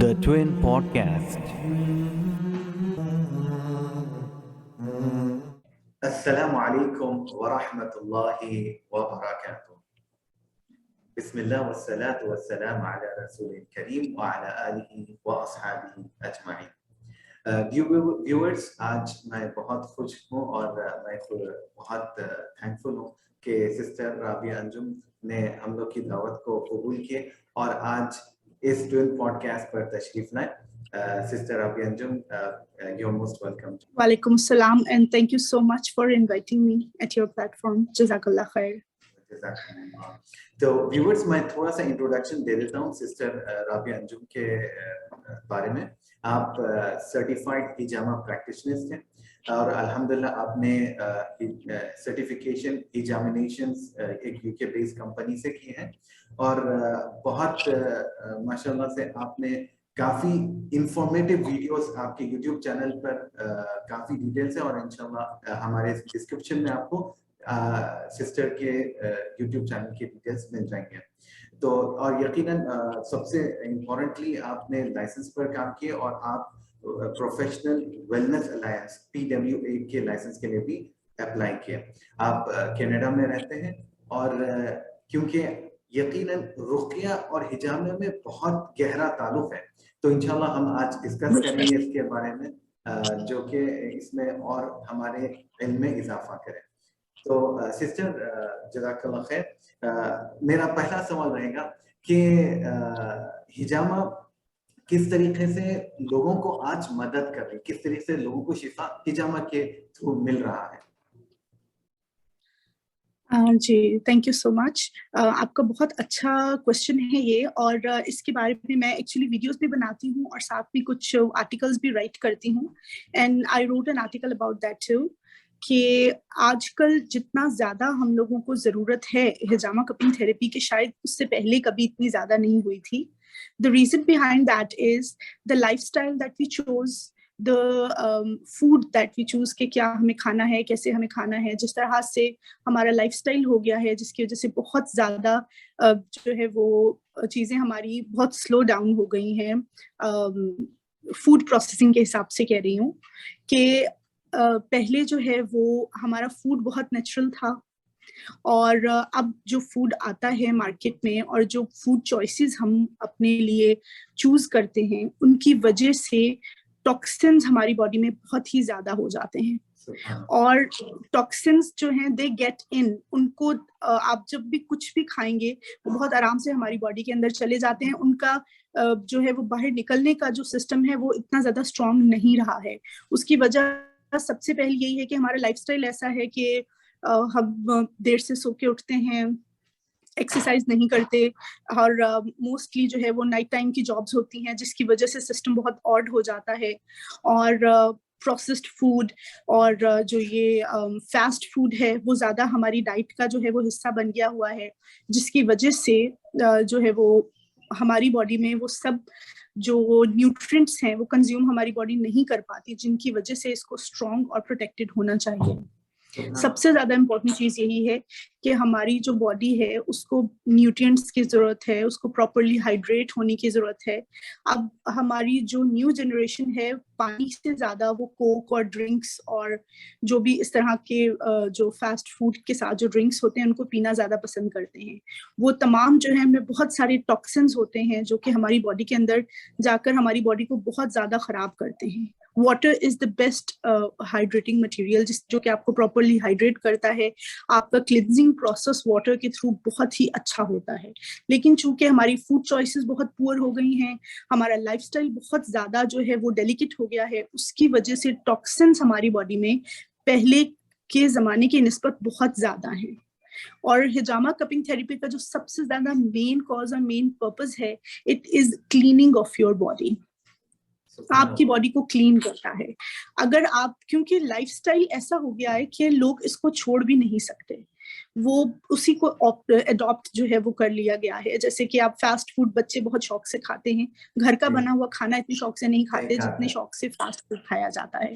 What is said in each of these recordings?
The Twin Podcast. Assalamu alaikum wa rahmatullahi wa barakatuh. Bismillah wa salatu wa salam ala Rasulil Kareem wa ala alihi wa ashabihi ajma'in. Viewers, आज मैं बहुत खुश हूँ और मैं बहुत थैंकफुल हूँ कि सिस्टर राबिया अंजुम ने हम लोग की दावत को कबूल किए और आज इस ट्विन पॉडकास्ट पर तशरीफ लाए. Sister Rabiya Anjum, you're most welcome. Walaikum salam, and thank you so much for inviting me at your platform. Jazakallah khair. तो व्यूअर्स मैं थोड़ा सा इंट्रोडक्शन दे देता हूँ सिस्टर राबिया अंजुम के बारे में. आप सर्टिफाइड हिजामा प्रैक्टिशनर्स हैं और अल्हम्दुलिल्लाह आपने सर्टिफिकेशन एग्जामिनेशंस एक यूके बेस्ड कंपनी से की हैं और बहुत माशाल्लाह से आपने काफी इंफॉर्मेटिव वीडियोस आपके यूट्यूब चैनल पर काफी डिटेल्स है और इंशाल्लाह हमारे डिस्क्रिप्शन में आपको सिस्टर के यूट्यूब चैनल के डिटेल्स मिल जाएंगे. तो और यकीनन सबसे इम्पोर्टेंटली आपने लाइसेंस पर काम किए और आप प्रोफेशनल वेलनेस अलायंस PWA के लाइसेंस के लिए भी अप्लाई किए. आप कनाडा में रहते हैं और क्योंकि यकीनन रुक़िया और हिजामा में बहुत गहरा ताल्लुक है तो इंशाल्लाह हम आज डिस्कस करेंगे इसके बारे में जो कि इसमें और हमारे इल्म में इजाफा करें. तो सिस्टर जज़ाकल्लाह खैर, मेरा पहला सवाल रहेगा कि हिजामा किस तरीके से लोगों को आज मदद कर रही, किस तरीके से लोगों को शिफा हिजामा के थ्रू मिल रहा है. जी, थैंक यू सो मच. आपका बहुत अच्छा क्वेश्चन है ये और इसके बारे में मैं एक्चुअली वीडियोस भी बनाती हूँ और साथ में कुछ आर्टिकल्स भी राइट करती हूँ and I wrote an article about that too कि आजकल जितना ज़्यादा हम लोगों को ज़रूरत है हिजामा कपिंग थेरेपी के शायद उससे पहले कभी इतनी ज़्यादा नहीं हुई थी. The reason behind that is the lifestyle that we chose, the food that we choose कि क्या हमें खाना है, कैसे हमें खाना है, जिस तरह से हमारा लाइफस्टाइल हो गया है जिसकी वजह से बहुत ज़्यादा जो है वो चीज़ें हमारी बहुत स्लो डाउन हो गई हैं. फूड प्रोसेसिंग के हिसाब से कह रही हूँ कि पहले जो है वो हमारा फूड बहुत नेचुरल था और अब जो फूड आता है मार्केट में और जो फूड चॉइसेस हम अपने लिए चूज करते हैं उनकी वजह से टॉक्सिन्स हमारी बॉडी में बहुत ही ज्यादा हो जाते हैं और टॉक्सिन्स जो हैं दे गेट इन, उनको आप जब भी कुछ भी खाएंगे वो बहुत आराम से हमारी बॉडी के अंदर चले जाते हैं. उनका जो है वो बाहर निकलने का जो सिस्टम है वो इतना ज्यादा स्ट्रांग नहीं रहा है. उसकी वजह सबसे पहले यही है कि हमारा लाइफस्टाइल ऐसा है कि हम देर से सो के उठते हैं, एक्सरसाइज नहीं करते और मोस्टली जो है वो नाइट टाइम की जॉब्स होती हैं जिसकी वजह से सिस्टम बहुत ऑड हो जाता है और प्रोसेस्ड फूड और जो ये फास्ट फूड है वो ज़्यादा हमारी डाइट का जो है वो हिस्सा बन गया हुआ है जिसकी वजह से जो है वो हमारी बॉडी में वो सब जो न्यूट्रिएंट्स हैं वो कंज्यूम हमारी बॉडी नहीं कर पाती जिनकी वजह से इसको स्ट्रॉन्ग और प्रोटेक्टेड होना चाहिए. सबसे ज्यादा इम्पोर्टेंट चीज यही है कि हमारी जो बॉडी है उसको न्यूट्रिएंट्स की जरूरत है, उसको प्रॉपरली हाइड्रेट होने की जरूरत है. अब हमारी जो न्यू जनरेशन है पानी से ज्यादा वो कोक और ड्रिंक्स और जो भी इस तरह के जो फास्ट फूड के साथ जो ड्रिंक्स होते हैं उनको पीना ज्यादा पसंद करते हैं. वो तमाम जो है हमें बहुत सारे टॉक्सिन्स होते हैं जो कि हमारी बॉडी के अंदर जाकर हमारी बॉडी को बहुत ज्यादा खराब करते हैं. Water is the best hydrating material जो कि आपको प्रॉपरली हाइड्रेट करता है. आपका क्लींजिंग प्रोसेस वाटर के थ्रू बहुत ही अच्छा होता है. लेकिन चूंकि हमारी फूड चॉइसेस बहुत पुअर हो गई हैं, हमारा लाइफस्टाइल बहुत ज्यादा जो है वो डेलिकेट हो गया है, उसकी वजह से टॉक्सिन्स हमारी बॉडी में पहले के जमाने की निस्बत बहुत ज्यादा है. और हिजामा कपिंग थेरेपी का जो सबसे ज्यादा मेन कॉज और मेन पर्पस है, it is cleaning of your body. आपकी बॉडी को क्लीन करता है. अगर आप, क्योंकि लाइफस्टाइल ऐसा हो गया है कि लोग इसको छोड़ भी नहीं सकते, वो उसी को अडॉप्ट जो है वो कर लिया गया है. जैसे कि आप फास्ट फूड बच्चे बहुत शौक से खाते हैं, घर का बना हुआ खाना इतने शौक से नहीं खाते जितने शौक से फास्ट फूड खाया जाता है.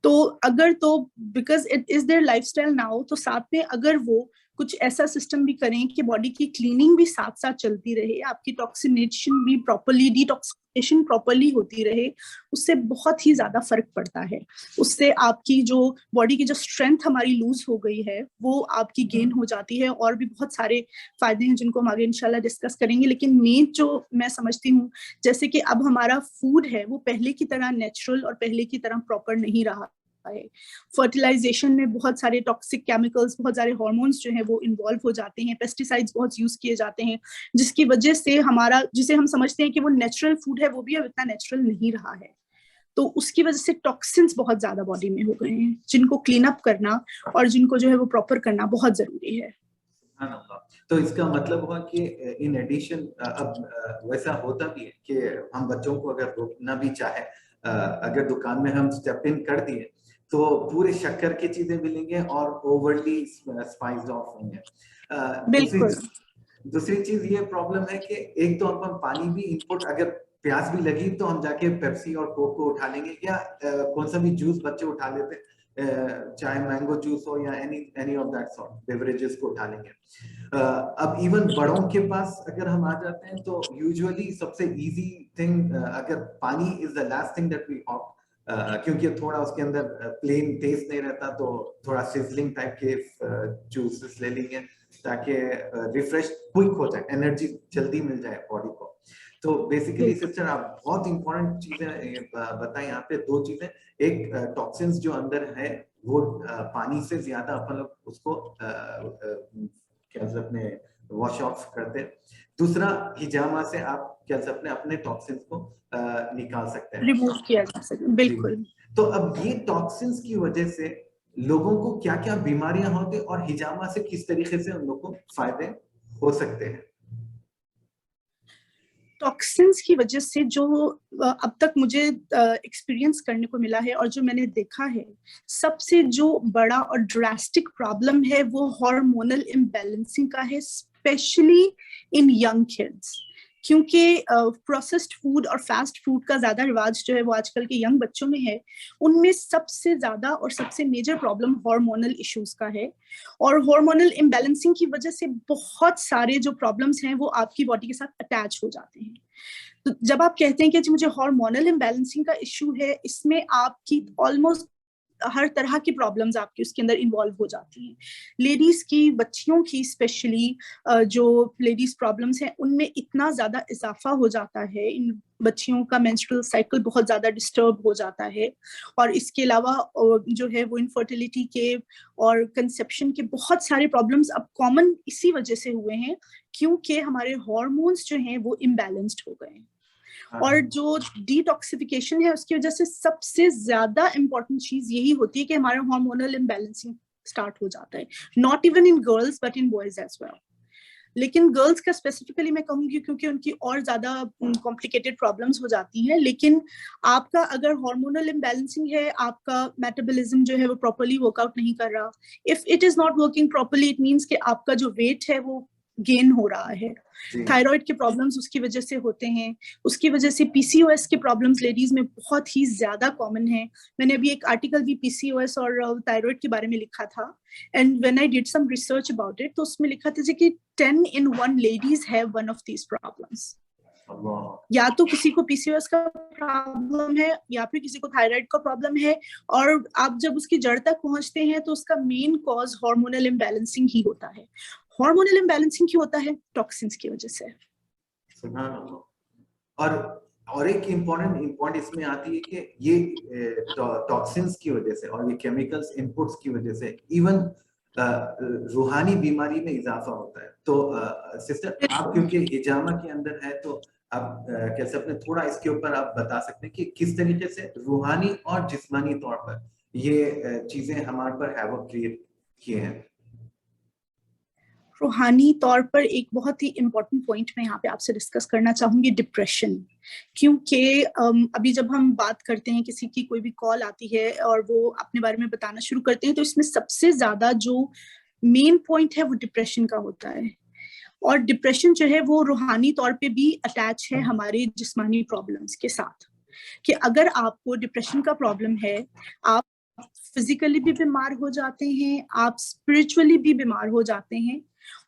तो अगर तो because it is there lifestyle now, तो साथ में अगर वो कुछ ऐसा सिस्टम भी करें कि बॉडी की क्लीनिंग भी साथ साथ चलती रहे, आपकी टॉक्सिनेशन भी प्रॉपर्ली, डिटॉक्सिफिकेशन प्रॉपर्ली होती रहे, उससे बहुत ही ज्यादा फर्क पड़ता है। उससे आपकी जो बॉडी की जो स्ट्रेंथ हमारी लूज हो गई है वो आपकी गेन हो जाती है, और भी बहुत सारे फायदे हैं जिनको हम आगे इंशाल्लाह डिस्कस करेंगे। लेकिन मेन जो मैं समझती हूँ, जैसे कि अब हमारा फूड है वो पहले की तरह नेचुरल और पहले की तरह प्रॉपर नहीं रहा है। फर्टिलाइजेशन में बहुत सारे टॉक्सिक केमिकल्स, बहुत सारे हार्मोन्स जो हैं वो इन्वॉल्व हो जाते हैं, पेस्टिसाइड्स बहुत यूज किए जाते हैं, जिसकी वजह से हमारा, जिसे हम समझते हैं कि वो नेचुरल फूड है, वो भी अब इतना नेचुरल नहीं रहा है। तो उसकी वजह से टॉक्सिन्स बहुत ज्यादा बॉडी में हो गए हैं, जिनको क्लीन अप करना और जिनको जो है वो प्रॉपर करना बहुत जरूरी है। तो इसका मतलब हुआ कि इन एडिशन अब वैसा होता भी है कि हम बच्चों को अगर रोकना भी चाहे, अगर दुकान में हम स्टेप इन कर दिए तो पूरे शक्कर की चीजें मिलेंगे और ओवरली स्पाइस्ड ऑफ होंगे। दूसरी चीज ये प्रॉब्लम है कि एक तो हम पानी भी इनपुट, अगर प्यास भी लगी तो हम जाके पेप्सी और कोक को उठा लेंगे, या कौन सा भी जूस बच्चे उठा लेते, चाहे मैंगो जूस हो या any of that sort beverages को उठा लेंगे। अब इवन बड़ों के पास अगर हम आ जाते हैं तो यूजुअली सबसे इजी थिंग, अगर पानी is the last thing that we opt, क्योंकि थोड़ा उसके अंदर प्लेन टेस्ट नहीं रहता, तो थोड़ा सिजलिंग टाइप के जूसेस ले लेंगे ताकि रिफ्रेश क्विक हो जाए, एनर्जी जल्दी मिल जाए बॉडी को। तो बेसिकली सिस्टर आप बहुत इंपॉर्टेंट चीजें बताएं यहाँ पे, दो चीजें, एक टॉक्सिन्स जो अंदर है वो पानी से ज्यादा अपन लोग उसको क्या अपने वॉश ऑफ करते हैं, दूसरा हिजामा से आप क्या अपने टॉक्सिन्स को निकाल सकते हैं, रिमूव किया जा सकता है। बिल्कुल। तो अब ये टॉक्सिन्स की वजह से लोगों को क्या क्या बीमारियां होती है और हिजामा से किस तरीके से उन लोगों को फायदे हो सकते हैं? टॉक्सिन्स की वजह से जो अब तक मुझे एक्सपीरियंस करने को मिला है और जो मैंने देखा है, सबसे जो बड़ा और ड्रास्टिक प्रॉब्लम है वो हार्मोनल इम्बैलेंसिंग का है, स्पेशली इन यंग किड्स। क्योंकि प्रोसेस्ड फूड और फास्ट फूड का ज्यादा रिवाज जो है वो आजकल के यंग बच्चों में है, उनमें सबसे ज्यादा और सबसे मेजर प्रॉब्लम हार्मोनल इश्यूज का है। और हार्मोनल इम्बैलेंसिंग की वजह से बहुत सारे जो प्रॉब्लम्स हैं वो आपकी बॉडी के साथ अटैच हो जाते हैं। तो जब आप कहते हैं कि जी मुझे हार्मोनल इम्बैलेंसिंग का इश्यू है, इसमें आपकी ऑलमोस्ट हर तरह की प्रॉब्लम्स आपकी उसके अंदर इन्वॉल्व हो जाती हैं। लेडीज की, बच्चियों की स्पेशली जो लेडीज प्रॉब्लम्स हैं उनमें इतना ज्यादा इजाफा हो जाता है, इन बच्चियों का मेंस्ट्रुअल साइकिल बहुत ज्यादा डिस्टर्ब हो जाता है, और इसके अलावा जो है वो इनफर्टिलिटी के और कंसेप्शन के बहुत सारे प्रॉब्लम्स अब कॉमन इसी वजह से हुए हैं, क्योंकि हमारे हार्मोन्स जो हैं वो इम्बैलेंस्ड हो गए हैं। और जो डिटॉक्सिफिकेशन है उसकी वजह से सबसे ज्यादा इंपॉर्टेंट चीज यही होती है कि हमारा हार्मोनल इम्बैलेंसिंग स्टार्ट हो जाता है, not even in girls but in boys as well. लेकिन गर्ल्स का स्पेसिफिकली मैं कहूंगी क्योंकि उनकी और ज्यादा कॉम्प्लिकेटेड प्रॉब्लम्स हो जाती हैं। लेकिन आपका अगर हार्मोनल इम्बैलेंसिंग है, आपका मेटाबॉलिज्म जो है वो प्रॉपर्ली वर्कआउट नहीं कर रहा, if it is not working properly, it means कि आपका जो वेट है वो गेन हो रहा है। थायराइड के प्रॉब्लम्स उसकी वजह से होते हैं, उसकी वजह से पीसीओएस के प्रॉब्लम्स लेडीज में बहुत ही ज्यादा कॉमन है। मैंने अभी एक आर्टिकल भी पीसीओएस और थायराइड के बारे में लिखा था, and when I did some research about it, तो उसमें लिखा था कि 10 in 1 ladies have one of these problems. या तो किसी को पीसीओएस का प्रॉब्लम है या फिर किसी को थायराइड का प्रॉब्लम है, और आप जब उसकी जड़ तक पहुंचते हैं तो उसका मेन कॉज हार्मोनल इम्बैलेंसिंग ही होता है। हार्मोनल इम्बैलेंसिंग क्यों होता है? टॉक्सिन्स की वजह से। और एक इम्पोर्टेंट पॉइंट इसमें आती है कि ये टॉक्सिन्स की वजह से और ये केमिकल्स इनपुट्स की वजह से इवन रूहानी बीमारी में इजाफा होता है। तो सिस्टर आप क्योंकि हिजामा के अंदर है तो आप कैसे अपने थोड़ा इसके ऊपर आप बता सकते हैं कि किस तरीके से रूहानी और जिस्मानी तौर पर ये चीजें हमारे पर हैवक क्रिएट किए हैं। रूहानी तौर पर एक बहुत ही इम्पोर्टेंट पॉइंट मैं यहाँ पे आपसे डिस्कस करना चाहूंगी, डिप्रेशन। क्योंकि अभी जब हम बात करते हैं, किसी की कोई भी कॉल आती है और वो अपने बारे में बताना शुरू करते हैं, तो इसमें सबसे ज्यादा जो मेन पॉइंट है वो डिप्रेशन का होता है। और डिप्रेशन जो है वो रूहानी तौर पे भी अटैच है हमारे जिस्मानी प्रॉब्लम्स के साथ। कि अगर आपको डिप्रेशन का प्रॉब्लम है, आप फिजिकली भी बीमार हो जाते हैं, आप स्पिरिचुअली भी बीमार हो जाते हैं,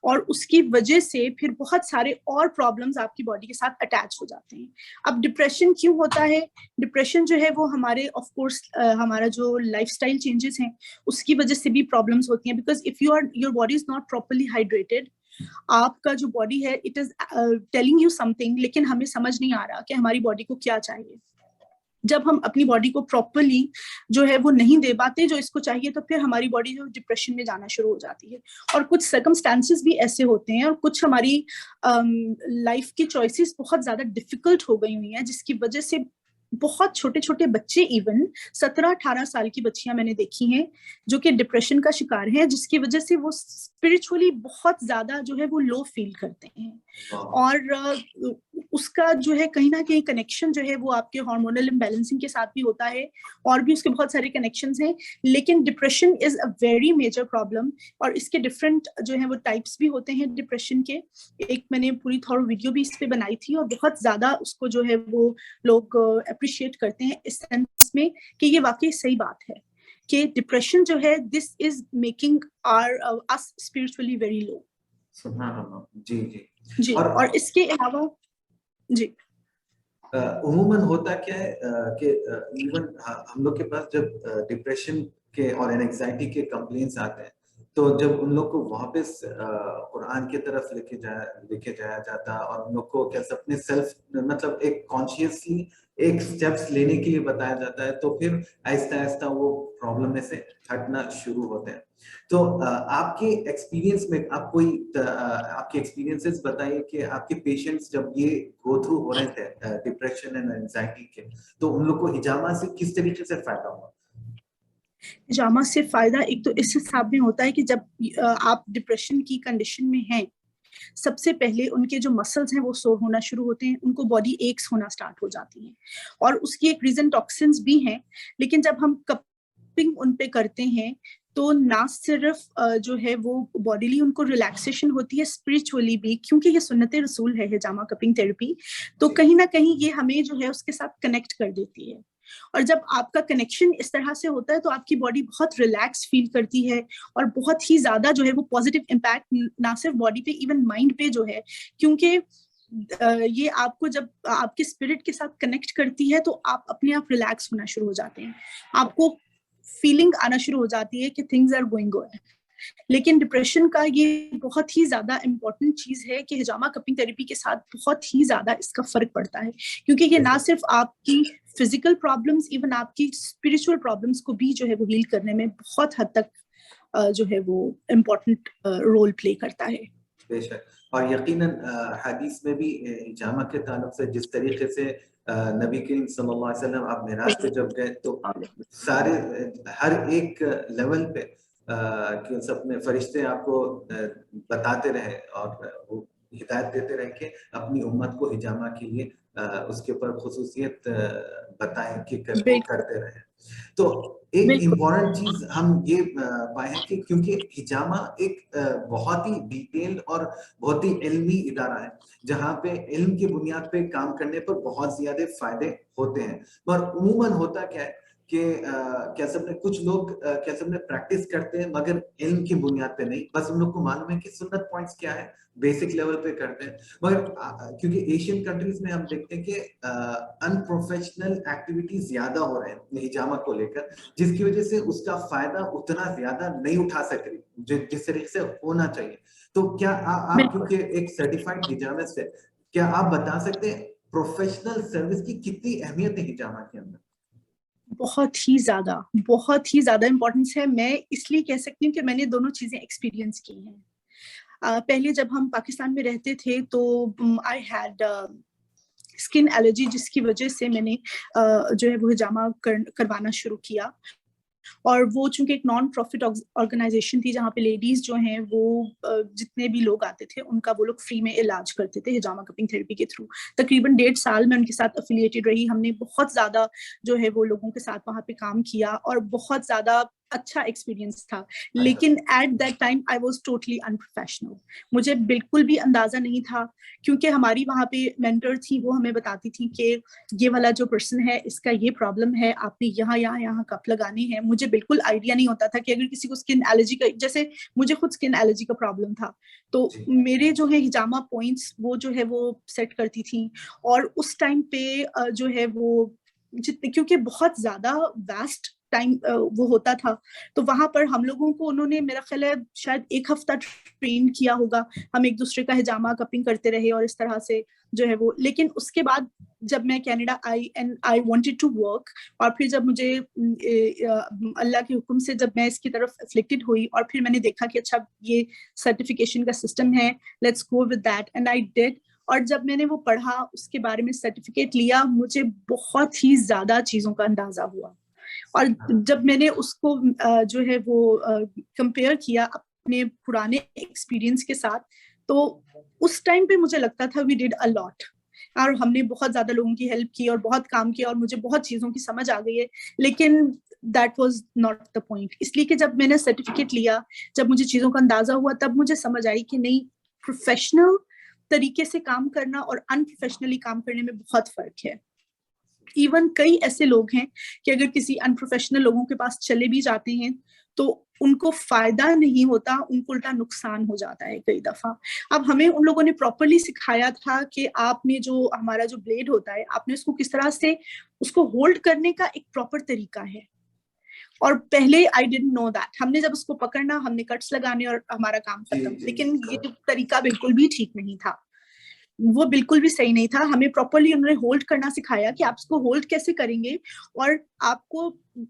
और उसकी वजह से फिर बहुत सारे और प्रॉब्लम्स आपकी बॉडी के साथ अटैच हो जाते हैं। अब डिप्रेशन क्यों होता है? डिप्रेशन जो है वो हमारे ऑफ कोर्स हमारा जो लाइफस्टाइल चेंजेस हैं उसकी वजह से भी प्रॉब्लम्स होती हैं, because if your body is not properly hydrated, आपका जो बॉडी है it is telling you something, लेकिन हमें समझ नहीं आ रहा कि हमारी बॉडी को क्या चाहिए। जब हम अपनी बॉडी को प्रॉपर्ली जो है वो नहीं दे पाते जो इसको चाहिए, तो फिर हमारी बॉडी जो डिप्रेशन में जाना शुरू हो जाती है। और कुछ सर्कमस्टांसेस भी ऐसे होते हैं और कुछ हमारी लाइफ की चॉइसेस बहुत ज्यादा डिफिकल्ट हो गई हुई हैं, जिसकी वजह से बहुत छोटे छोटे बच्चे, इवन 17-18 साल की बच्चियां मैंने देखी हैं जो कि डिप्रेशन का शिकार हैं, जिसकी वजह से वो स्पिरिचुअली बहुत ज्यादा जो है वो लो फील करते हैं। और उसका जो है कहीं ना कहीं कनेक्शन जो है वो आपके हार्मोनल इम्बैलेंसिंग के साथ भी होता है, और भी उसके बहुत सारे कनेक्शंस हैं। लेकिन depression is a very major problem, और इसके डिफरेंट जो है वो टाइप्स भी होते हैं डिप्रेशन के। एक मैंने पूरी थोड़ा वीडियो भी इस पे बनाई थी, और बहुत ज्यादा उसको जो है वो लोग अप्रिशिएट करते हैं इस सेंस में कि ये वाकई सही बात है कि डिप्रेशन जो है this is making us spiritually very low. जी जी जी। और इसके अलावा जी उमूमन होता क्या है कि इवन हम लोग के पास जब डिप्रेशन के और एंजाइटी के कंप्लेंट्स आते हैं, तो जब उन लोग को वापस कुरान की तरफ लेके जाया जाता है और उन लोग को कैसे अपने सेल्फ मतलब एक कॉन्शियसली एक स्टेप्स लेने के लिए बताया जाता है, तो फिर आहिस्ता आहिस्ता वो प्रॉब्लम में से हटना शुरू होते हैं। तो आपके एक्सपीरियंस में आप कोई आपके एक्सपीरियंसेस बताइए कि आपके पेशेंट्स जब ये गो थ्रू हो रहे थे डिप्रेशन एंड एंजाइटी के, तो उन लोग को हिजामा से किस तरीके से फायदा हुआ? हिजामा से फायदा एक तो इस हिसाब में होता है कि जब आप डिप्रेशन की कंडीशन में हैं, सबसे पहले उनके जो मसल्स हैं वो सोर होना शुरू होते हैं, उनको बॉडी एक्स होना स्टार्ट हो जाती है, और उसकी एक रीजन टॉक्सिन्स भी हैं। लेकिन जब हम कपिंग उन पे करते हैं तो ना सिर्फ जो है वो बॉडीली उनको रिलैक्सेशन होती है, स्पिरिचुअली भी, क्योंकि ये सुन्नत रसूल है हिजामा कपिंग थेरेपी, तो कहीं ना कहीं ये हमें जो है उसके साथ कनेक्ट कर देती है। और जब आपका कनेक्शन इस तरह से होता है तो आपकी बॉडी बहुत रिलैक्स फील करती है, और बहुत ही ज्यादा जो है वो पॉजिटिव इम्पैक्ट ना सिर्फ बॉडी पे इवन माइंड पे जो है, क्योंकि ये आपको जब आपके स्पिरिट के साथ कनेक्ट करती है तो आप अपने आप रिलैक्स होना शुरू हो जाते हैं, आपको फीलिंग आना शुरू हो जाती है कि थिंग्स आर गोइंग गुड। लेकिन डिप्रेशन का ये बहुत ही ज्यादा इम्पोर्टेंट चीज है कि हिजामा कपिंग थेरेपी के साथ बहुत ही ज्यादा इसका फर्क पड़ता है, क्योंकि ये ना सिर्फ आपकी फिजिकल प्रॉब्लम्स, इवन आपकी स्पिरिचुअल प्रॉब्लम्स को भी जो है वो हील करने में बहुत हद तक जो है वो इम्पोर्टेंट रोल प्ले करता है। बेशक, और यकीनन हदीस में भी हिजामा के ताल्लुक से जिस तरीके से नबी करीम सल्लल्लाहु अलैहि वसल्लम आप मेराज पे जब गए तो सारे हर एक लेवल पे कि अपने फरिश्ते आपको बताते रहे और वो हिदायत देते रहे कि अपनी उम्मत को हिजामा के लिए उसके ऊपर खुसूसियत बताएं कि करते रहे। तो एक इम्पोर्टेंट चीज हम ये पाए हैं कि क्योंकि हिजामा एक बहुत ही डिटेल्ड और बहुत ही इल्मी इदारा है, जहाँ पे इल्म की बुनियाद पे काम करने पर बहुत ज्यादा फायदे होते हैं। पर उमूमन होता क्या है कि क्या सबने कुछ लोग क्या सबने प्रैक्टिस करते हैं मगर इल्म की बुनियाद पे नहीं, बस उन लोग को मालूम है कि सुन्नत पॉइंट्स क्या है, बेसिक लेवल पे करते हैं। मगर क्योंकि एशियन कंट्रीज में हम देखते हैं कि अनप्रोफेशनल एक्टिविटीज ज्यादा हो रहे हैं हिजामा को लेकर, जिसकी वजह से उसका फायदा उतना ज्यादा नहीं उठा सक रही जिस तरीके से होना चाहिए। तो क्या आप क्योंकि एक सर्टिफाइड हिजामिस्ट है, क्या आप बता सकते हैं प्रोफेशनल सर्विस की कितनी अहमियत है हिजामा के अंदर? बहुत ही ज्यादा इम्पोर्टेंस है। मैं इसलिए कह सकती हूँ कि मैंने दोनों चीजें एक्सपीरियंस की हैं। पहले जब हम पाकिस्तान में रहते थे तो आई हैड स्किन एलर्जी, जिसकी वजह से मैंने जो है वो हिजामा करवाना शुरू किया। और वो चूंकि एक नॉन प्रॉफिट ऑर्गेनाइजेशन थी जहाँ पे लेडीज जो हैं वो जितने भी लोग आते थे उनका वो लोग फ्री में इलाज करते थे हिजामा कपिंग थेरेपी के थ्रू। तकरीबन 1.5 साल में उनके साथ एफिलिएटेड रही। हमने बहुत ज्यादा जो है वो लोगों के साथ वहाँ पे काम किया और बहुत ज्यादा अच्छा एक्सपीरियंस था, लेकिन at that time I was totally unprofessional. मुझे बिल्कुल भी अंदाजा नहीं था, क्योंकि हमारी वहाँ पे मेंटर थी, वो हमें बताती थी कि ये वाला जो पर्सन है इसका ये प्रॉब्लम है, आपने यहाँ यहाँ यहाँ कप लगाने हैं। मुझे बिल्कुल आइडिया नहीं होता था कि अगर किसी को स्किन एलर्जी का, जैसे मुझे खुद स्किन एलर्जी का प्रॉब्लम था, तो मेरे जो है हिजामा पॉइंट्स वो जो है वो सेट करती थी। और उस टाइम पे जो है वो जितने, क्योंकि बहुत ज्यादा वास्ट टाइम वो होता था, तो वहां पर हम लोगों को उन्होंने मेरा ख्याल है शायद 1 हफ्ता ट्रेन किया होगा। हम एक दूसरे का हिजामा कपिंग करते रहे और इस तरह से जो है वो। लेकिन उसके बाद जब मैं कनाडा आई and I wanted to work, और फिर जब मुझे अल्लाह के हुक्म से जब मैं इसकी तरफ अफ्लिक्टेड हुई, और फिर मैंने देखा कि अच्छा ये सर्टिफिकेशन का सिस्टम है, let's go with that, and I did. और जब मैंने वो पढ़ा, उसके बारे में सर्टिफिकेट लिया, मुझे बहुत ही ज्यादा चीजों का अंदाजा हुआ। और जब मैंने उसको जो है वो कंपेयर किया अपने पुराने एक्सपीरियंस के साथ, तो उस टाइम पे मुझे लगता था वी डिड अ लॉट, और हमने बहुत ज्यादा लोगों की हेल्प की और बहुत काम किया और मुझे बहुत चीजों की समझ आ गई है। लेकिन that was not the point, इसलिए कि जब मैंने सर्टिफिकेट लिया, जब मुझे चीजों का अंदाजा हुआ, तब मुझे समझ आई कि नहीं, प्रोफेशनल तरीके से काम करना और अनप्रोफेशनली काम करने में बहुत फर्क है। इवन कई ऐसे लोग हैं कि अगर किसी अनप्रोफेशनल लोगों के पास चले भी जाते हैं तो उनको फायदा नहीं होता, उनको उल्टा नुकसान हो जाता है कई दफा। अब हमें उन लोगों ने प्रॉपरली सिखाया था कि आपने जो हमारा जो ब्लेड होता है, आपने उसको किस तरह से उसको होल्ड करने का एक प्रॉपर तरीका है। और पहले आई डिडंट नो दैट, हमने जब उसको पकड़ना, हमने कट्स लगाने और हमारा काम खत्म। लेकिन ये तरीका बिल्कुल भी ठीक नहीं था, वो बिल्कुल भी सही नहीं था। हमें प्रॉपरली उन्होंने होल्ड करना सिखाया कि आप इसको होल्ड कैसे करेंगे। और आपको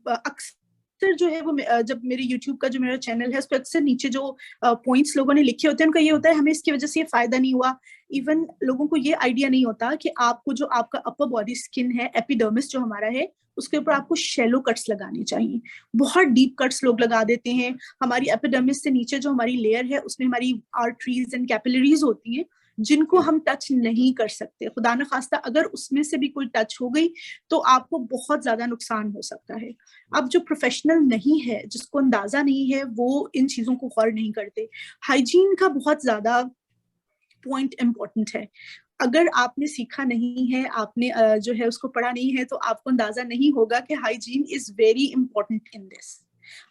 अक्सर जो है वो, जब मेरे YouTube का जो मेरा चैनल है उस पर अक्सर नीचे जो पॉइंट्स लोगों ने लिखे होते हैं, उनका ये होता है हमें इसकी वजह से ये फायदा नहीं हुआ। इवन लोगों को ये आइडिया नहीं होता कि आपको जो आपका अपर बॉडी स्किन है, एपिडर्मिस जो हमारा है, उसके ऊपर आपको शैलो कट्स लगाने चाहिए। बहुत डीप कट्स लोग लगा देते हैं। हमारी एपिडर्मिस से नीचे जो हमारी लेयर है, उसमें हमारी आर्टरीज एंड कैपिलरीज होती हैं, जिनको हम टच नहीं कर सकते। खुदा न खास्ता अगर उसमें से भी कोई टच हो गई तो आपको बहुत ज्यादा नुकसान हो सकता है। अब जो प्रोफेशनल नहीं है, जिसको अंदाजा नहीं है, वो इन चीजों को गौर नहीं करते। हाइजीन का बहुत ज्यादा पॉइंट इम्पोर्टेंट है। अगर आपने सीखा नहीं है, आपने जो है उसको पढ़ा नहीं है, तो आपको अंदाजा नहीं होगा कि hygiene is very important in this.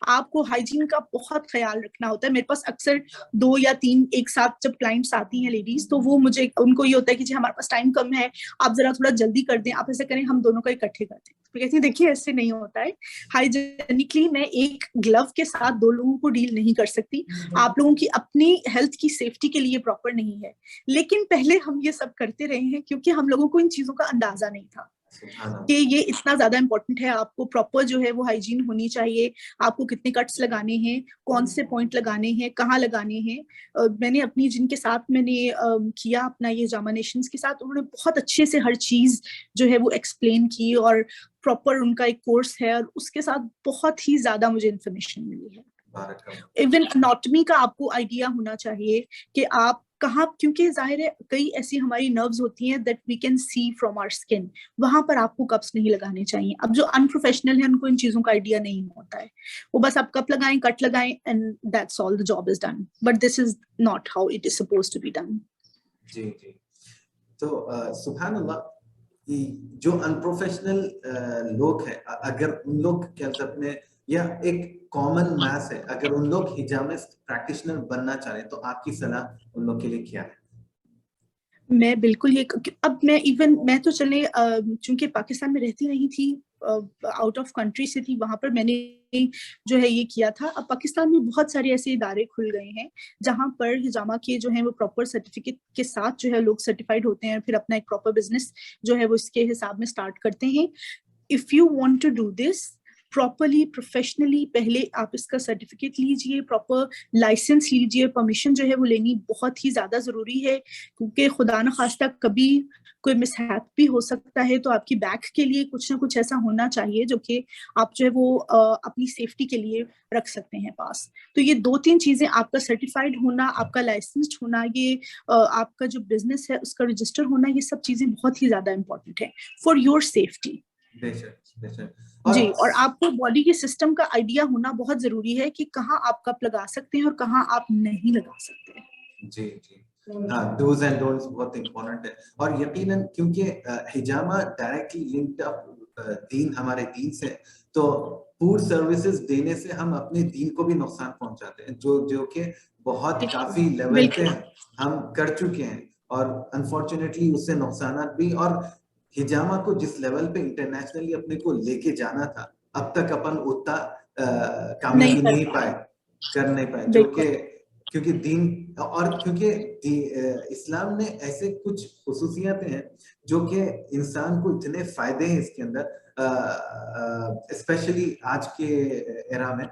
आपको हाइजीन का बहुत ख्याल रखना होता है। मेरे पास अक्सर 2 या 3 एक साथ जब क्लाइंट्स आती हैं लेडीज, तो वो मुझे, उनको ये होता है कि जी हमारे पास टाइम कम है, आप जरा थोड़ा जल्दी कर दें, आप ऐसे करें, हम दोनों का इकट्ठे कर दें। तो कहती है देखिए ऐसे नहीं होता है। हाइजीनिकली मैं एक ग्लव के साथ 2 लोगों को डील नहीं कर सकती। आप लोगों की अपनी हेल्थ की सेफ्टी के लिए प्रॉपर नहीं है। लेकिन पहले हम ये सब करते रहे हैं क्योंकि हम लोगों को इन चीजों का अंदाजा नहीं था कि ये इतना ज्यादा इंपॉर्टेंट है। आपको प्रॉपर जो है वो हाइजीन होनी चाहिए। आपको कितने कट्स लगाने हैं, कौन से पॉइंट लगाने हैं, कहाँ लगाने हैं। मैंने अपनी जिनके साथ मैंने किया अपना ये जामानेशंस के साथ, उन्होंने बहुत अच्छे से हर चीज जो है वो एक्सप्लेन की, और प्रॉपर उनका एक कोर्स है, और उसके साथ बहुत ही ज्यादा मुझे इन्फॉर्मेशन मिली है। इवन एनाटॉमी का आपको आइडिया होना चाहिए कि आप कहाँ, क्योंकि जाहिर है कई ऐसी हमारी नर्व्स होती हैं that we can see from our skin, वहां पर आपको कप्स नहीं लगाने चाहिए। अब जो अनप्रोफेशनल है उनको इन चीजों का आइडिया नहीं होता है, वो बस आप कप लगाएं, कट लगाएं and that's all, the job is done. But this is not how it is supposed to be done. जी जी। तो सुभान अल्लाह, जो अनप्रोफेशनल लोग हैं, अगर उन लोग क्या अपने, या एक कॉमन मैस है, अगर उन लोग हिजामिस्ट प्रैक्टिशनर बनना चाहें तो आपकी सलाह उन लोग के लिए क्या है? मैं बिल्कुल ये, अब मैं तो चले चूंकि पाकिस्तान में रहती नहीं थी, आउट ऑफ कंट्री से थी, वहां पर मैंने जो है ये किया था। अब पाकिस्तान में बहुत सारे ऐसे इदारे खुल गए हैं जहां पर हिजामा के जो है वो प्रॉपर सर्टिफिकेट के साथ जो है लोग सर्टिफाइड होते हैं, फिर अपना एक प्रॉपर बिजनेस जो है वो इसके हिसाब में स्टार्ट करते हैं। If you want to do this properly, professionally, पहले आप इसका सर्टिफिकेट लीजिए, प्रॉपर लाइसेंस लीजिए, परमिशन जो है वो लेनी बहुत ही ज्यादा जरूरी है, क्योंकि खुदा न खास्ता कभी कोई मिसहैप भी हो सकता है। तो आपकी बैक के लिए कुछ ना कुछ ऐसा होना चाहिए जो कि आप जो है वो अपनी सेफ्टी के लिए रख सकते हैं पास। तो ये 2-3 चीजें, आपका सर्टिफाइड होना, आपका लाइसेंस्ड होना, ये आपका जो बिजनेस है उसका रजिस्टर होना, ये सब चीजें बहुत ही ज्यादा इंपॉर्टेंट है फॉर योर सेफ्टी। बेशक बेशक। जी, और आपको बॉडी के सिस्टम का आइडिया होना बहुत जरूरी है कि कहाँ आप कप लगा सकते हैं और कहाँ आप नहीं लगा सकते हैं। जी जी, हाँ, डूज एंड डोंट्स बहुत इम्पोर्टेंट है। और यकीनन क्योंकि हिजामा डायरेक्टली लिंक्ड अप दीन, हमारे दीन से, तो फूड सर्विसेज देने से हम अपने दीन को भी नुकसान पहुंचाते हैं, जो जो कि बहुत काफी लेवल पे हम कर चुके हैं, और अनफॉर्चुनेटली उससे नुकसान भी। और हिजामा को जिस लेवल पे इंटरनेशनली अपने को लेके जाना था, अब तक अपन उतना कामयाबी नहीं पाए, कर नहीं पाए, जो कि क्योंकि दीन, और क्योंकि इस्लाम ने ऐसे कुछ खुसूसियातें हैं जो कि इंसान को इतने फायदे हैं इसके अंदर, स्पेशली आज के एरा में,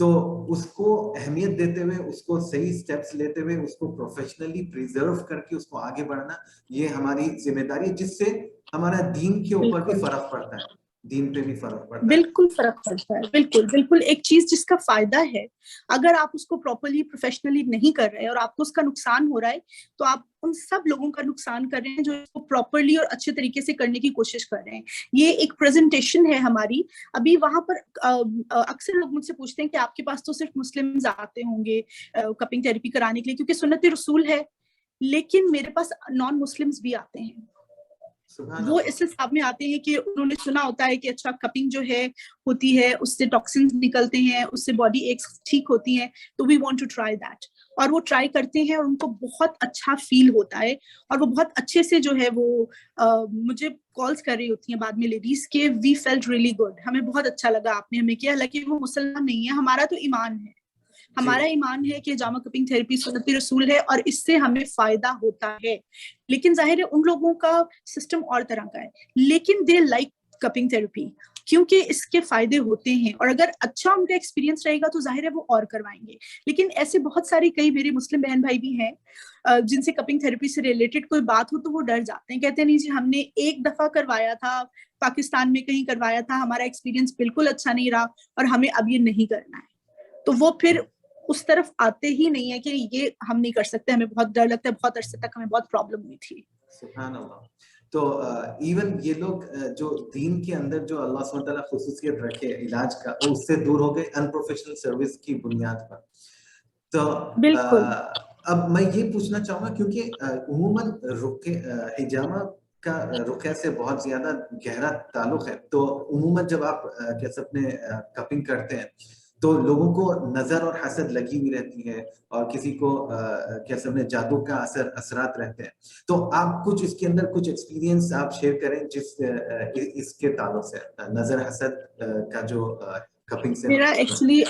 तो उसको अहमियत देते हुए, उसको सही स्टेप्स लेते हुए, उसको प्रोफेशनली प्रिजर्व करके उसको आगे बढ़ना, ये हमारी जिम्मेदारी है, जिससे हमारा दीन के ऊपर भी फर्क पड़ता है, दीन पे भी फर्क पड़ता है। बिल्कुल फर्क पड़ता है, बिल्कुल बिल्कुल। एक चीज जिसका फायदा है, अगर आप उसको प्रॉपर्ली प्रोफेशनली नहीं कर रहे हैं और आपको उसका नुकसान हो रहा है, तो आप उन सब लोगों का नुकसान कर रहे हैं जो इसको प्रॉपर्ली और अच्छे तरीके से करने की कोशिश कर रहे हैं। ये एक प्रेजेंटेशन है हमारी। अभी वहां पर अक्सर लोग मुझसे पूछते हैं कि आपके पास तो सिर्फ मुस्लिम्स आते होंगे कपिंग थेरेपी कराने के लिए, क्योंकि सुन्नत रसूल है, लेकिन मेरे पास नॉन मुस्लिम्स भी आते हैं। वो इस हिसाब में आते हैं कि उन्होंने सुना होता है कि अच्छा कपिंग जो है होती है, उससे टॉक्सिन्स निकलते हैं, उससे बॉडी एक्स ठीक होती है, तो we want to try that. और वो ट्राई करते हैं और उनको बहुत अच्छा फील होता है, और वो बहुत अच्छे से जो है वो मुझे कॉल्स कर रही होती हैं बाद में लेडीज के, वी फेल्ट रियली गुड, हमें बहुत अच्छा लगा आपने हमें किया। हालांकि वो मुसलमान नहीं है, हमारा तो ईमान है, हमारा ईमान है कि हिजामा कपिंग थेरेपी सुन्नत रसूल है और इससे हमें फायदा होता है। लेकिन जाहिर है उन लोगों का सिस्टम और तरह का है, लेकिन दे लाइक कपिंग थेरेपी क्योंकि इसके फायदे होते हैं, और अगर अच्छा उनका एक्सपीरियंस रहेगा तो जाहिर है वो और करवाएंगे। लेकिन ऐसे बहुत सारे कई मेरे मुस्लिम बहन भाई भी हैं जिनसे कपिंग थेरेपी से रिलेटेड कोई बात हो तो वो डर जाते हैं, कहते हैं नहीं जी हमने एक दफा करवाया था, पाकिस्तान में कहीं करवाया था, हमारा एक्सपीरियंस बिल्कुल अच्छा नहीं रहा और हमें अब ये नहीं करना है। तो वो फिर उस तरफ आते ही नहीं है कि ये हम नहीं कर सकते, हमें बहुत डर लगता है, बहुत अरसे तक हमें बहुत प्रॉब्लम हुई थी। सुभान अल्लाह। तो इवन ये लोग जो दीन के अंदर जो अल्लाह सुब्हानहू तआला खुसूसियत रखे इलाज का, उससे दूर हो गए अनप्रोफेशनल सर्विस की बुनियाद पर। तो अब मैं ये पूछना चाहूंगा, क्योंकि उम्मन हिजामा का रुक़या से बहुत ज्यादा गहरा ताल्लुक है, तो उम्मन जब आप कैसे अपने कपिंग करते हैं तो लोगों को नजर और हसद लगी हुई रहती है, और किसी को कैसे अपने जादू का असरात रहते हैं। तो आप कुछ इसके अंदर कुछ एक्सपीरियंस आप शेयर करें जिस इसके ताल्लुक से, नजर हसद का जो कपिंग से। मेरा एक्चुअली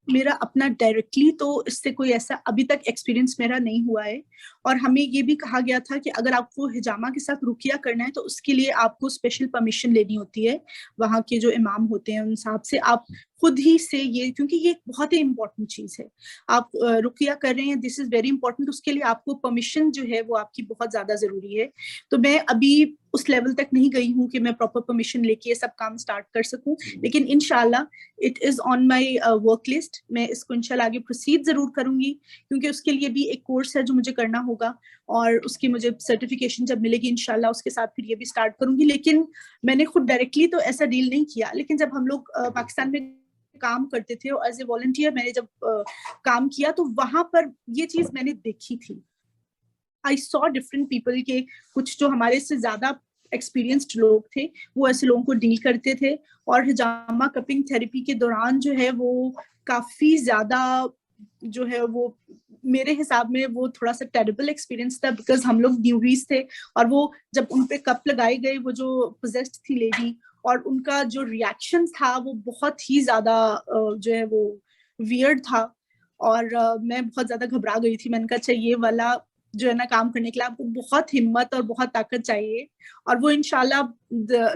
मेरा अपना डायरेक्टली तो इससे कोई ऐसा अभी तक एक्सपीरियंस मेरा नहीं हुआ है, और हमें ये भी कहा गया था कि अगर आपको हिजामा के साथ रुकिया करना है तो उसके लिए आपको स्पेशल परमिशन लेनी होती है वहाँ के जो इमाम होते हैं उन साहब से। आप खुद ही से ये, क्योंकि ये बहुत ही इंपॉर्टेंट चीज है, आप रुकिया कर रहे हैं, दिस इज वेरी इंपॉर्टेंट, उसके लिए आपको परमिशन जो है वो आपकी बहुत ज्यादा जरूरी है। तो मैं अभी उस लेवल तक नहीं गई हूँ कि मैं प्रॉपर परमिशन लेके सब काम स्टार्ट कर सकूं, लेकिन इंशाल्लाह it is on my work list. मैं इसको इंशाल्लाह आगे प्रोसीड जरूर करूंगी, क्योंकि उसके लिए भी एक कोर्स है जो मुझे करना होगा, और उसकी मुझे सर्टिफिकेशन जब मिलेगी इंशाल्लाह उसके साथ फिर ये भी स्टार्ट करूंगी। लेकिन मैंने खुद डायरेक्टली तो ऐसा डील नहीं किया, लेकिन जब हम लोग पाकिस्तान में काम करते थे और एज ए वॉलंटियर मैंने जब काम किया तो वहां पर ये चीज मैंने देखी थी। आई सॉ डिफरेंट पीपल के, कुछ जो हमारे से ज्यादा एक्सपीरियंस्ड लोग थे वो ऐसे लोगों को डील करते थे, और हिजामा कपिंग थेरेपी के दौरान जो है वो काफी ज्यादा जो है वो मेरे हिसाब में वो थोड़ा सा टेरिबल एक्सपीरियंस था, बिकॉज हम लोग न्यूबीज थे, और वो जब उन पे कप लगाए गए वो जो पोजेस्ड थी लेडी, और उनका जो रिएक्शन था वो बहुत ही ज्यादा जो है वो वियर्ड था, और मैं बहुत ज्यादा घबरा गई थी। मैंने कहा अच्छा ये वाला जो है ना काम करने के लिए आपको बहुत हिम्मत और बहुत ताकत चाहिए, और वो इंशाल्लाह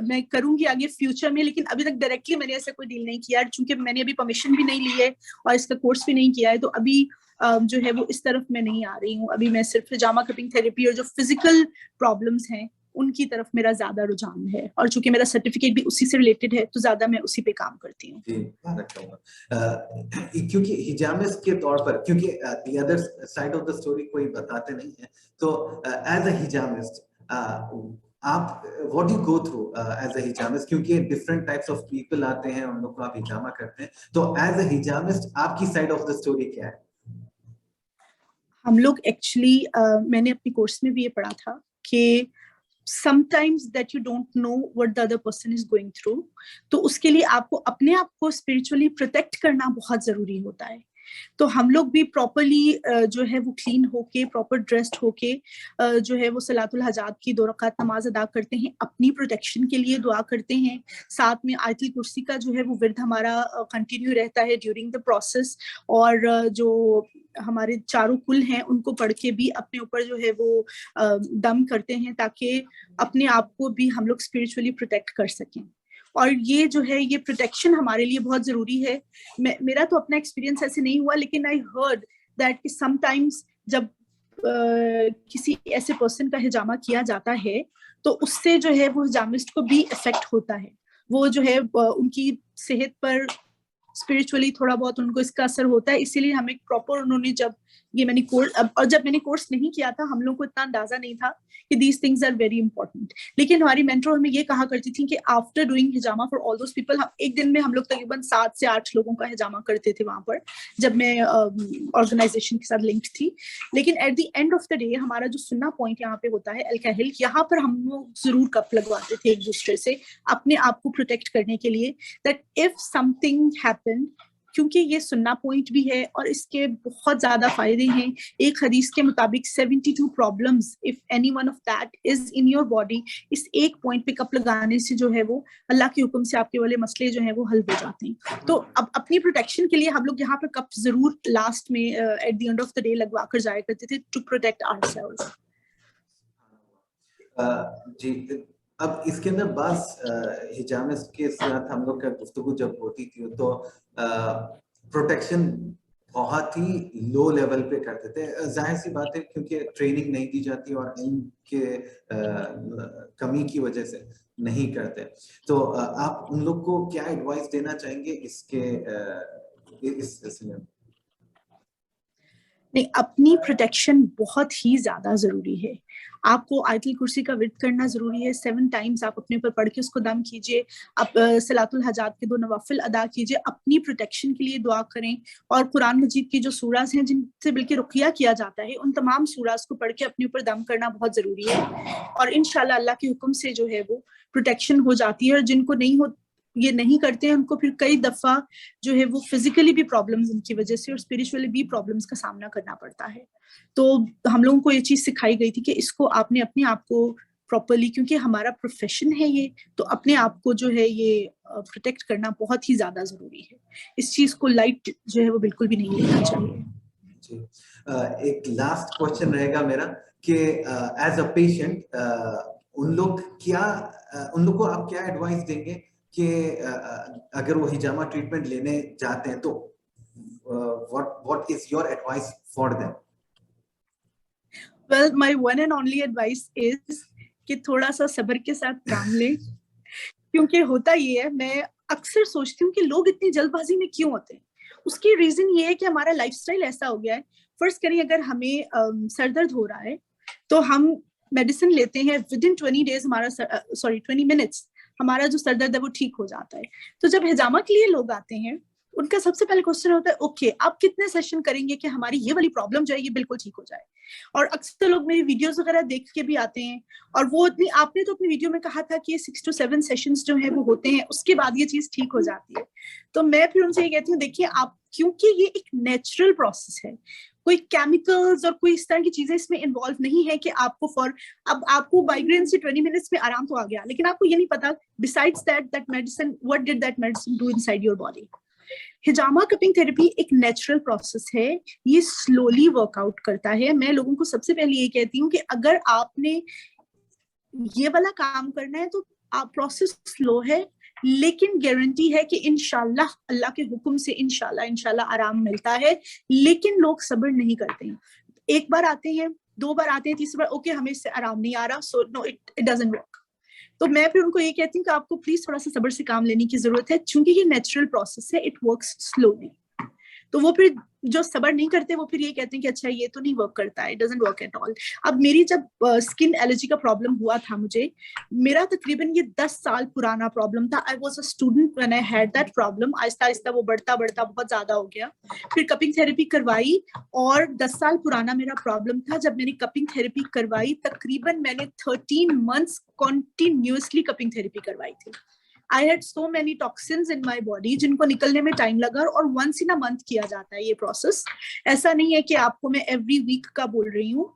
मैं करूंगी आगे फ्यूचर में। लेकिन अभी तक डायरेक्टली मैंने ऐसा कोई डील नहीं किया, चूंकि मैंने अभी परमिशन भी नहीं ली है और इसका कोर्स भी नहीं किया है, तो अभी जो है वो इस तरफ मैं नहीं आ रही हूँ। अभी मैं सिर्फ हिजामा कपिंग थेरेपी और जो फिजिकल प्रॉब्लम्स हैं उनकी तरफ मेरा ज्यादा रुझान है, और चूंकि मेरा सर्टिफिकेट भी उसी से रिलेटेड है तो ज्यादा मैं उसी पे काम करती हूँ। क्योंकि हिजामिस के तौर पर, क्योंकि the other side of the story कोई बताते नहीं है, तो एज अ हिजामिस्ट आप what you go through as a hijamist, क्योंकि डिफरेंट टाइप्स ऑफ पीपल आते हैं, उन लोग को आप हिजामा करते हैं, तो एज अ हिजामिस्ट आपकी साइड ऑफ द स्टोरी क्या है? हम लोग एक्चुअली मैंने अपने कोर्स में भी ये पढ़ा था कि sometimes that you don't know what the other person is going through, तो उसके लिए आपको अपने आप को spiritually protect करना बहुत जरूरी होता है। तो हम लोग भी प्रॉपरली जो है वो क्लीन होके, प्रॉपर ड्रेस्ड होके जो है वो सलातुल हजात की 2 रकात नमाज अदा करते हैं, अपनी प्रोटेक्शन के लिए दुआ करते हैं। साथ में आयतुल कुर्सी का जो है वो विर्द हमारा कंटिन्यू रहता है ड्यूरिंग द प्रोसेस, और जो हमारे चारों कुल हैं उनको पढ़ के भी अपने ऊपर जो है वो दम करते हैं, ताकि अपने आप को भी हम लोग स्पिरिचुअली प्रोटेक्ट कर सकें। और ये जो है ये प्रोटेक्शन हमारे लिए बहुत जरूरी है। मेरा तो अपना एक्सपीरियंस ऐसे नहीं हुआ, लेकिन आई हर्ड दैट कि समटाइम्स जब किसी ऐसे पर्सन का हिजामा किया जाता है तो उससे जो है वो हिजामिस्ट को भी इफेक्ट होता है। वो जो है उनकी सेहत पर स्पिरिचुअली थोड़ा बहुत उनको इसका असर होता है। इसीलिए हमें प्रॉपर उन्होंने जब मैंने कोर्स नहीं किया था, हम लोग को इतना अंदाजा नहीं था कि these things are very important. लेकिन हमारी मेंटर हमें ये कहा करती थी कि आफ्टर डूइंग हिजामा फॉर ऑल दोस पीपल, एक दिन में हम लोग तकरीबन 7 से 8 लोगों का हिजामा करते थे वहां पर, जब मैं ऑर्गेनाइजेशन के साथ लिंक्ड थी। लेकिन at the end of the day हमारा जो सुन्ना पॉइंट यहाँ पे होता है अल-काहिल, यहाँ पर हम लोग जरूर कप लगवाते थे एक दूसरे से अपने आप को प्रोटेक्ट करने के लिए, दैट इफ समथिंग हैपन, क्योंकि ये सुन्ना पॉइंट भी है और इसके बहुत ज्यादा फायदे हैं। एक हदीस के मुताबिक 72 problems, if any one of that is in your body, इस एक पॉइंट पे कप लगाने से जो है वो अल्लाह के हुक्म से आपके वाले मसले जो है वो हल हो जाते हैं। तो अब अपनी प्रोटेक्शन के लिए हम लोग यहाँ पर कप जरूर लास्ट में at the end of the day लगवा कर जाया करते थे, टू प्रोटेक्ट आवरसेल्व्स। जी, अब इसके अंदर बास हिजामिस्ट के साथ हम लोग का गुफ्तगू जब होती थी तो प्रोटेक्शन बहुत ही लो लेवल पे करते थे। जाहिर सी बात है क्योंकि ट्रेनिंग नहीं दी जाती और इनके कमी की वजह से नहीं करते। तो आप उन लोग को क्या एडवाइस देना चाहेंगे इसके इस सिलसिले में? नहीं, अपनी प्रोटेक्शन बहुत ही ज्यादा जरूरी है। आपको आयतुल कुर्सी का विर्द करना जरूरी है, 7 टाइम्स आप अपने ऊपर पढ़ के उसको दम कीजिए। आप सलातुल हजात के 2 नवाफिल अदा कीजिए, अपनी प्रोटेक्शन के लिए दुआ करें। और कुरान मजीद की जो सूराज हैं जिनसे बल्कि रुकिया किया जाता है, उन तमाम सूराज को पढ़ के अपने ऊपर दम करना बहुत जरूरी है। और इंशाल्लाह अल्लाह के हुक्म से जो है वो प्रोटेक्शन हो जाती है। और जिनको ये नहीं करते हैं उनको फिर कई दफा जो है वो फिजिकली भी प्रॉब्लम्स इनकी वजह से और स्पिरिचुअली भी प्रॉब्लम्स का सामना करना पड़ता है। तो हम लोगों को ये चीज सिखाई गई थी कि इसको आपने अपने आप को प्रॉपरली, क्योंकि हमारा प्रोफेशन है ये, तो अपने आप को जो है ये प्रोटेक्ट करना बहुत ही ज्यादा जरूरी है। इस चीज को लाइट जो है वो बिल्कुल भी नहीं लेना चाहिए। जी, एक लास्ट क्वेश्चन रहेगा मेरा कि एज अ पेशेंट उन लोग को आप क्या एडवाइस देंगे कि अगर वो हिजामा ट्रीटमेंट लेने जाते हैं तो what is your advice for them? Well, my one and only advice is कि थोड़ा सा सब्र के साथ काम लें। क्योंकि होता ये है, मैं अक्सर सोचती हूँ कि लोग इतनी जल्दबाजी में क्यों होते हैं। उसकी रीजन ये है कि हमारा लाइफस्टाइल ऐसा हो गया है। फर्ज करें अगर हमें सर दर्द हो रहा है तो हम मेडिसिन लेते हैं, विद इन 20 डेज हमारा 20 मिनट्स हमारा जो सर दर्द है वो ठीक हो जाता है। तो जब हिजामा के लिए लोग आते हैं, उनका सबसे पहले क्वेश्चन होता है, ओके आप कितने सेशन करेंगे कि हमारी ये वाली प्रॉब्लम जो है ये बिल्कुल ठीक हो जाए। और अक्सर लोग मेरी वीडियोस वगैरह देख के भी आते हैं, और वो आपने तो अपनी वीडियो में कहा था कि 6 to 7 सेशंस जो है वो होते हैं, उसके बाद ये चीज ठीक हो जाती है। तो मैं फिर उनसे ये कहती हूँ, देखिए आप, क्योंकि ये एक नेचुरल प्रोसेस है, कोई केमिकल्स और कोई इस तरह की चीजें इसमें इन्वॉल्व नहीं है कि अब आपको माइग्रेन से 20 मिनट्स में आराम तो आ गया, लेकिन आपको ये नहीं पता besides that medicine, what did that medicine do inside your body. Hijama cupping therapy एक नेचुरल प्रोसेस है, ये स्लोली वर्कआउट करता है। मैं लोगों को सबसे पहले ये कहती हूँ कि अगर आपने ये वाला काम करना है तो आप प्रोसेस स्लो है, लेकिन गारंटी है कि इंशाल्लाह अल्लाह के हुक्म से इंशाल्लाह आराम मिलता है। लेकिन लोग सब्र नहीं करते हैं। एक बार आते हैं, 2 बार आते हैं, तीसरी बार ओके हमें इससे आराम नहीं आ रहा, so no it doesn't work. तो मैं फिर उनको ये कहती हूँ कि आपको प्लीज थोड़ा सा सब्र से काम लेने की जरूरत है, क्योंकि ये नेचुरल प्रोसेस है, इट वर्क्स स्लोली। तो वो फिर जो सबर नहीं करते वो फिर ये कहते हैं कि अच्छा ये तो नहीं वर्क करता है, it doesn't work at all. अब मेरी जब स्किन एलर्जी का प्रॉब्लम हुआ था मुझे, मेरा तकरीबन ये 10 साल पुराना प्रॉब्लम था। I was a student when I had that problem. Aahista Aahista वो बढ़ता बढ़ता बहुत ज्यादा हो गया। फिर कपिंग थेरेपी करवाई और 10 साल पुराना मेरा प्रॉब्लम था। जब मैंने कपिंग थेरेपी करवाई, तकरीबन मैंने 13 मंथ्स कॉन्टिन्यूसली कपिंग थेरेपी करवाई थी। I had so many toxins in my body जिनको निकलने में टाइम लगा, और once in a month किया जाता है ये प्रोसेस। ऐसा नहीं है कि आपको मैं एवरी वीक का बोल रही हूँ,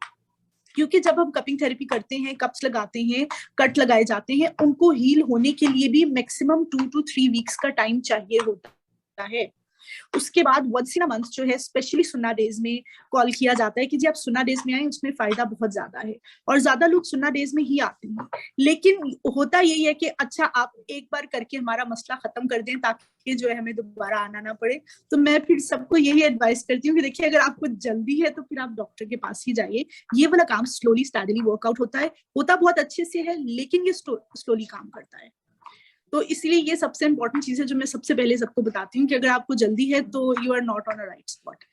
क्योंकि जब हम कपिंग थेरेपी करते हैं, कप्स लगाते हैं, कट लगाए जाते हैं, उनको हील होने के लिए भी मैक्सिमम 2 to 3 वीक्स का टाइम चाहिए होता है। उसके बाद वंस इन अ मंथ जो है स्पेशली सुन्ना डेज में कॉल किया जाता है कि जी आप सुन्ना डेज में आए, उसमें फायदा बहुत ज्यादा है, और ज्यादा लोग सुन्ना डेज में ही आते हैं। लेकिन होता यही है कि अच्छा आप एक बार करके हमारा मसला खत्म कर दें ताकि जो है हमें दोबारा आना ना पड़े। तो मैं फिर सबको यही एडवाइस करती हूँ कि देखिए अगर आपको जल्दी है तो फिर आप डॉक्टर के पास ही जाइए। ये वाला काम स्लोली स्टडीली वर्कआउट होता है, होता बहुत अच्छे से है, लेकिन ये स्लोली काम करता है। तो इसलिए ये सबसे इंपॉर्टेंट चीज है जो मैं सबसे पहले सबको बताती हूँ कि अगर आपको जल्दी है तो you are not on a right spot.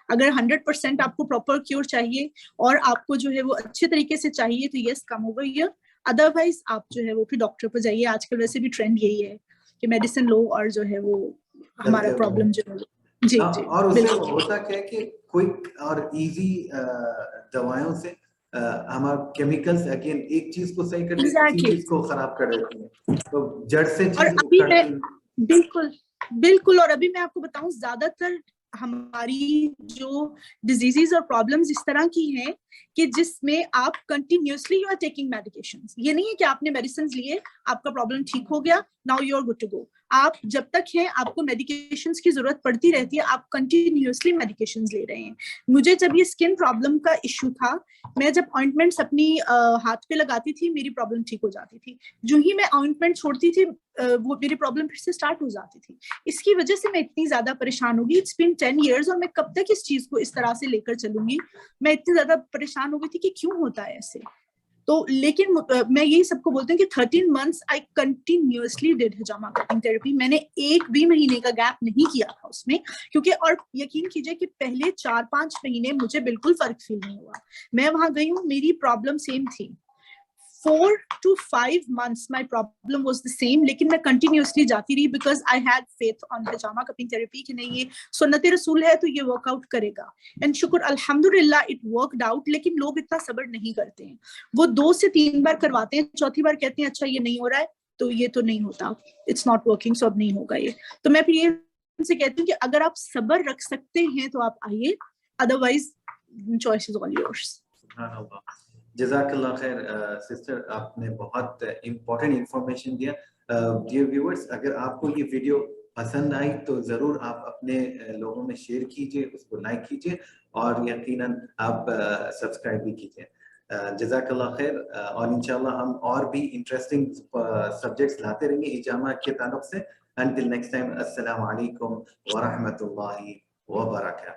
अगर 100% आपको प्रॉपर क्योर चाहिए और आपको जो है वो अच्छे तरीके से चाहिए तो yes, come over here. Otherwise आप जो है वो फिर डॉक्टर पर जाइए। आजकल वैसे भी ट्रेंड यही है कि मेडिसिन लो और जो है वो हमारा प्रॉब्लम जो है जी जी। और उससे होता क्या है कि क्विक और इजी दवाइयों से हमारा केमिकल्स अगेन एक चीज को सही करते हैं, इसी चीज को खराब कर देती है, तो जड़ से चीज उखड़ती है। बिल्कुल बिल्कुल। और अभी मैं आपको बताऊं, ज्यादातर हमारी जो डिजीजेस और प्रॉब्लम्स इस तरह की हैं कि जिसमें आप continuously you are taking medications. ये नहीं है कि आपने मेडिसिन लिए, आपका प्रॉब्लम ठीक हो गया, now you are good to go. आप जब तक हैं आपको मेडिकेशंस की जरूरत पड़ती रहती है, आप कंटिन्यूअसली मेडिकेशंस ले रहे हैं। मुझे जब ये स्किन प्रॉब्लम का इश्यू था, मैं जब ऑइंटमेंट्स अपनी हाथ पे लगाती थी मेरी प्रॉब्लम ठीक हो जाती थी। जो ही मैं ऑइंटमेंट छोड़ती थी वो मेरी प्रॉब्लम फिर से स्टार्ट हो जाती थी। इसकी वजह से मैं इतनी ज्यादा परेशान होगी। इट्स बीन 10 years और मैं कब तक इस चीज को इस तरह से लेकर चलूंगी। मैं इतनी ज्यादा परेशान हो गई थी कि क्यों होता है ऐसे। तो लेकिन मैं यही सबको बोलती हूँ कि 13 months I continuously did hijama cutting therapy. मैंने एक भी महीने का गैप नहीं किया था उसमें, क्योंकि और यकीन कीजिए कि पहले 4-5 महीने मुझे बिल्कुल फर्क फील नहीं हुआ। मैं वहां गई हूँ, मेरी प्रॉब्लम सेम थी। 4 to 5 months my problem was the same, लेकिन मैं continuously जाती रही because I had faith on hijama cupping therapy कि नहीं ये सुन्नत रसूल है तो ये वर्कआउट करेगा। एंड शुक्र अल्हम्दुलिल्लाह इट वर्कड आउट। लेकिन लोग इतना सब्र नहीं करते हैं, वो 2 से 3 बार करवाते हैं, चौथी बार कहते हैं अच्छा ये नहीं हो रहा है तो ये तो नहीं होता, इट्स नॉट वर्किंग, सो अब नहीं होगा ये। तो मैं फिर ये उनसे कहती हूँ कि अगर आप सब्र रख सकते हैं तो आप आइए, otherwise choice is all yours. जज़ाकल्लाह खैर सिस्टर, आपने बहुत इम्पोर्टेंट इंफॉर्मेशन दिया। डियर व्यूअर्स, अगर आपको ये वीडियो पसंद आई तो ज़रूर आप अपने लोगों में शेयर कीजिए, उसको लाइक कीजिए और यकीनन आप सब्सक्राइब भी कीजिए। जज़ाकल्लाह खैर, और इंशाल्लाह हम और भी इंटरेस्टिंग सब्जेक्ट्स लाते रहेंगे हिजामा के ताल्लुक से। Until next time, अस्सलाम वालेकुम व रहमतुल्लाहि व बरकातहू।